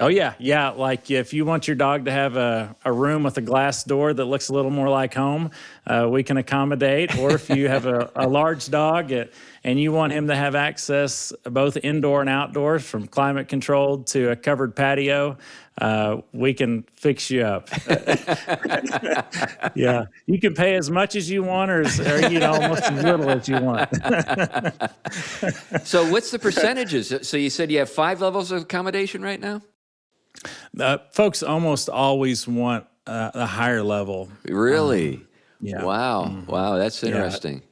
Oh, yeah. Yeah. Like if you want your dog to have a room with a glass door that looks a little more like home, we can accommodate. Or if you have a large dog and you want him to have access both indoor and outdoors, from climate controlled to a covered patio, we can fix you up. Yeah. You can pay as much as you want or almost as little as you want. So what's the percentages? So you said you have 5 levels of accommodation right now? Folks almost always want a higher level. Really? Yeah. Wow. Mm-hmm. Wow. That's interesting.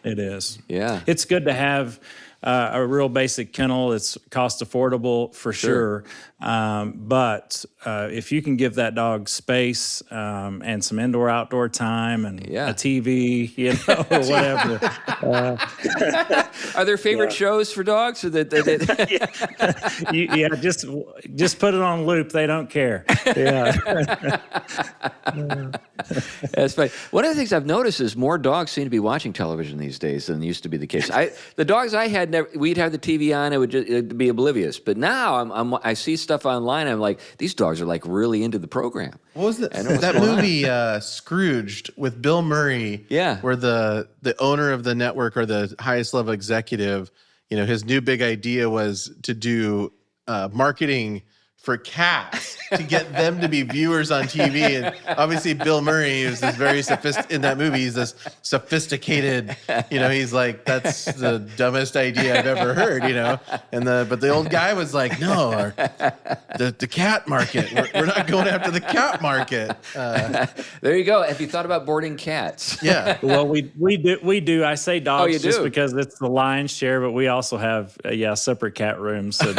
Yeah, it is. Yeah. It's good to have a real basic kennel. It's cost affordable for sure. But if you can give that dog space and some indoor outdoor time and a TV, whatever. Are there favorite shows for dogs? Or Just put it on loop. They don't care. Yeah. That's funny. One of the things I've noticed is more dogs seem to be watching television these days than used to be the case. The dogs I had, we'd have the TV on, it'd be oblivious. But now I see stuff online. I'm like, these dogs are like really into the program. What was that movie, Scrooged, with Bill Murray? Yeah. Where the owner of the network, or the highest level executive, his new big idea was to do marketing for cats to get them to be viewers on TV. And obviously Bill Murray is this very in that movie, he's this sophisticated, he's like, that's the dumbest idea I've ever heard, but the old guy was like, no, the cat market, we're not going after the cat market. There you go. Have you thought about boarding cats? Yeah. Well, we do. I say dogs you just do? because it's the lion's share, but we also have separate cat rooms. And,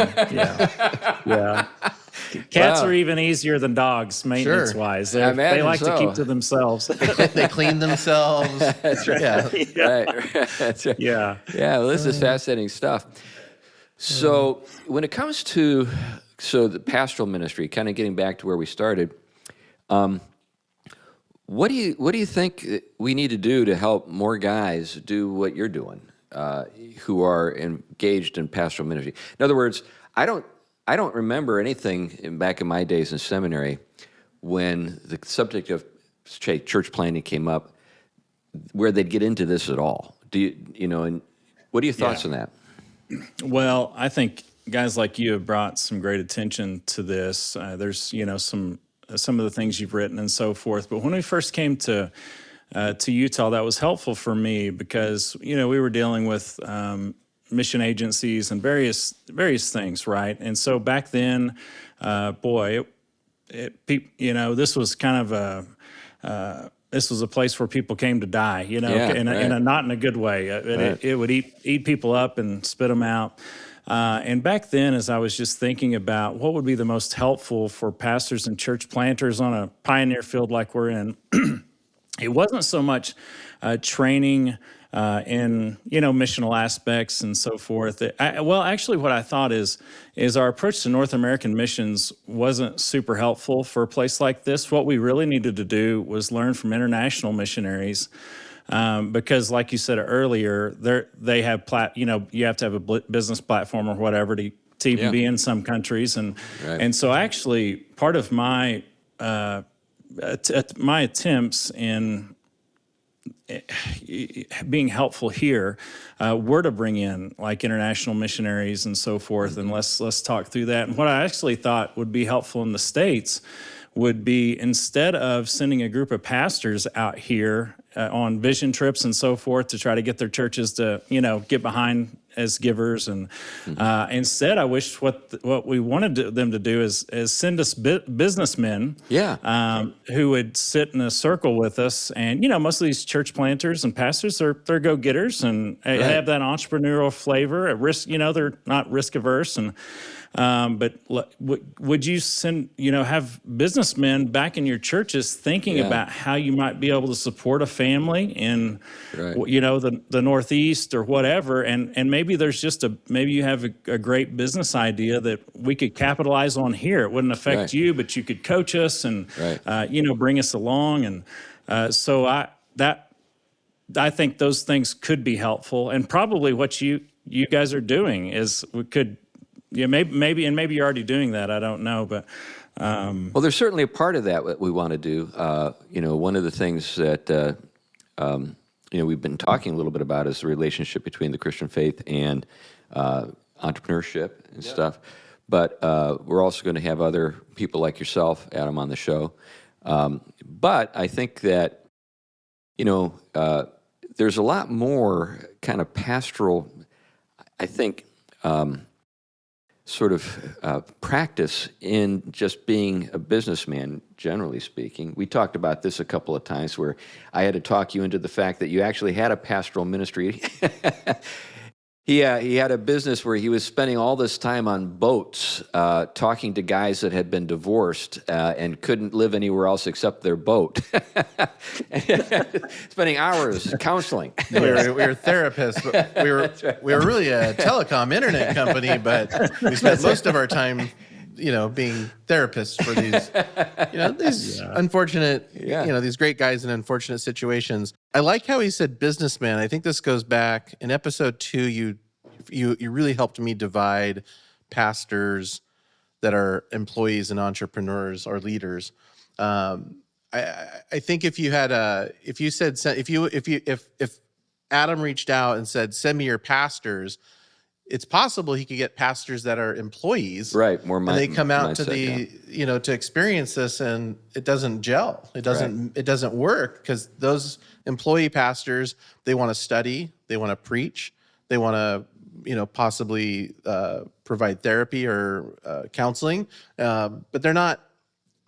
yeah. Cats are even easier than dogs, maintenance wise. They like to keep to themselves. They clean themselves. That's right. Yeah. Right. That's right. Yeah. Yeah. Well, this is fascinating stuff. So when it comes to the pastoral ministry, kind of getting back to where we started, what do you think we need to do to help more guys do what you're doing, who are engaged in pastoral ministry? In other words, I don't remember anything back in my days in seminary when the subject of church planting came up where they'd get into this at all. And what are your thoughts on that? Well, I think guys like you have brought some great attention to this. There's, some of the things you've written and so forth. But when we first came to Utah, that was helpful for me because, we were dealing with mission agencies and various things, right? And so back then, this was kind of this was a place where people came to die, not in a good way. It would eat people up and spit them out. And back then, as I was just thinking about what would be the most helpful for pastors and church planters on a pioneer field like we're in, it wasn't so much training in missional aspects and so forth. Actually, what I thought is our approach to North American missions wasn't super helpful for a place like this. What we really needed to do was learn from international missionaries, because, like you said earlier, they have you have to have a business platform or whatever to even be in some countries, and so actually part of my my attempts in being helpful here were to bring in like international missionaries and so forth, and let's talk through that. And what I actually thought would be helpful in the States would be, instead of sending a group of pastors out here on vision trips and so forth to try to get their churches to get behind as givers, and instead, I wish what we wanted them to do is send us businessmen, who would sit in a circle with us. And most of these church planters and pastors, they're go-getters and have that entrepreneurial flavor. At risk, they're not risk averse, and but would you have businessmen back in your churches thinking about how you might be able to support a family in, the Northeast or whatever, and maybe there's maybe you have a great business idea that we could capitalize on here. It wouldn't affect you, but you could coach us and, bring us along. And so I think those things could be helpful, and probably what you guys are doing is maybe you're already doing that. I don't know, but well, there's certainly a part of that what we want to do. One of the things that we've been talking a little bit about is the relationship between the Christian faith and entrepreneurship and stuff. But we're also going to have other people like yourself, Adam, on the show. But I think that there's a lot more kind of pastoral, I think, sort of practice in just being a businessman, generally speaking. We talked about this a couple of times where I had to talk you into the fact that you actually had a pastoral ministry. He had a business where he was spending all this time on boats, talking to guys that had been divorced and couldn't live anywhere else except their boat. Spending hours counseling. We were therapists, but we were really a telecom internet company, but we spent most of our time, being therapists for these unfortunate, these great guys in unfortunate situations. I like how he said businessman. I think this goes back in episode 2. You really helped me divide pastors that are employees and entrepreneurs or leaders. I think if Adam reached out and said, send me your pastors, it's possible he could get pastors that are employees, right? More money. And they come out to to experience this, and it doesn't gel. It doesn't work, because those employee pastors, they want to study, they want to preach, they want to, possibly provide therapy or counseling, but they're not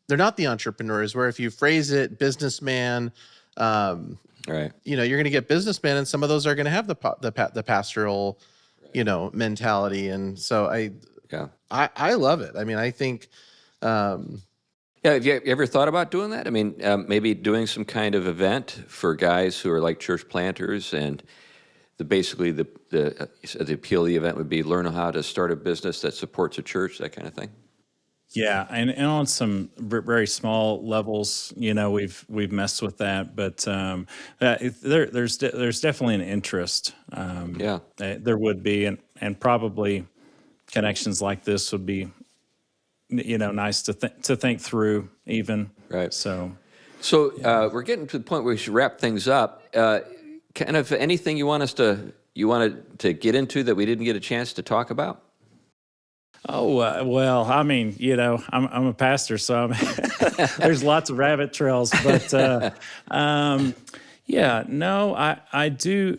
the entrepreneurs. Where if you phrase it, businessman, right? You're going to get businessman, and some of those are going to have the pastoral mentality. And so I love it. I mean, I think, have you ever thought about doing that? I mean, maybe doing some kind of event for guys who are like church planters, and basically the appeal of the event would be learn how to start a business that supports a church, that kind of thing. Yeah, and on some very small levels, we've messed with that, but there's definitely an interest. There would be, and probably connections like this would be, nice to think through even. Right. So we're getting to the point where we should wrap things up. Kind of anything you wanted to get into that we didn't get a chance to talk about? Oh, well, I mean, I'm a pastor, so there's lots of rabbit trails, but I do.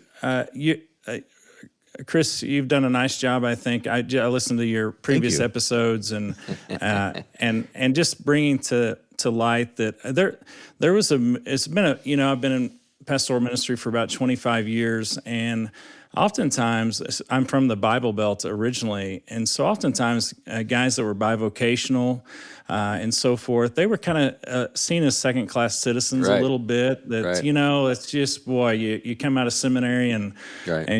Chris, you've done a nice job, I think. I listened to your previous episodes and just bringing to light that it's been I've been in pastoral ministry for about 25 years, and oftentimes, I'm from the Bible Belt originally, and so oftentimes guys that were bivocational and so forth, they were kind of seen as second-class citizens a little bit. That it's just you come out of seminary and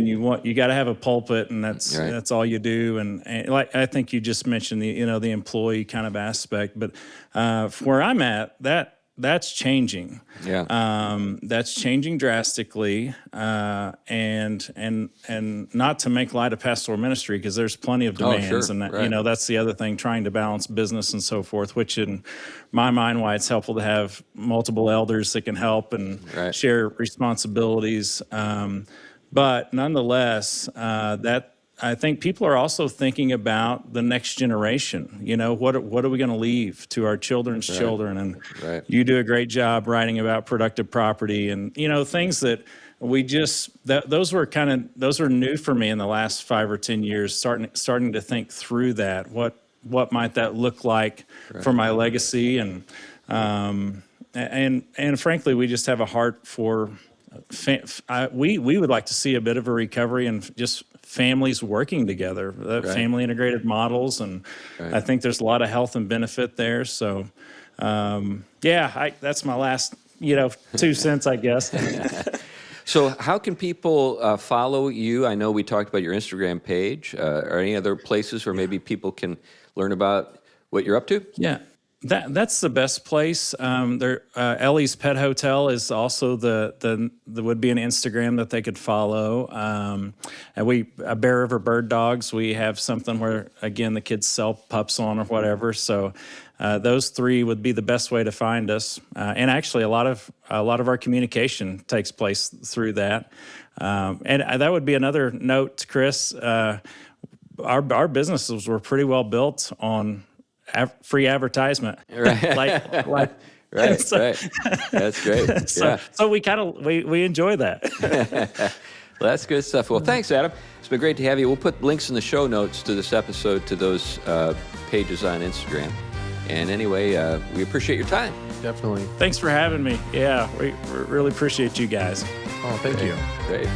you got to have a pulpit, and that's all you do. And like I think you just mentioned the employee kind of aspect, but where I'm at, that's changing. That's changing drastically, and not to make light of pastoral ministry, because there's plenty of demands, and that's the other thing, trying to balance business and so forth. Which, in my mind, why it's helpful to have multiple elders that can help and share responsibilities. But nonetheless, that. I think people are also thinking about the next generation. What are we going to leave to our children's children? And you do a great job writing about productive property and, things that we just those were new for me in the last 5 or 10 years. Starting to think through that. What might that look like for my legacy, and frankly, we just have a heart for. We would like to see a bit of a recovery and just families working together, family integrated models, and I think there's a lot of health and benefit there. So, that's my last 2 cents, I guess. So how can people follow you? I know we talked about your Instagram page. Or any other places where maybe people can learn about what you're up to? Yeah, that's the best place. Ellie's Pet Hotel is also the would be an Instagram that they could follow. And Bear River Bird Dogs, we have something where again the kids sell pups on or whatever. So those 3 would be the best way to find us. And actually, a lot of our communication takes place through that. And that would be another note, Chris. Our businesses were pretty well built on free advertisement. Right. Right. That's great. So we enjoy that. Well, that's good stuff. Well, thanks, Adam. It's been great to have you. We'll put links in the show notes to this episode to those pages on Instagram. And anyway, we appreciate your time. Definitely. Thanks for having me. Yeah, we really appreciate you guys. Oh, thank you. Great.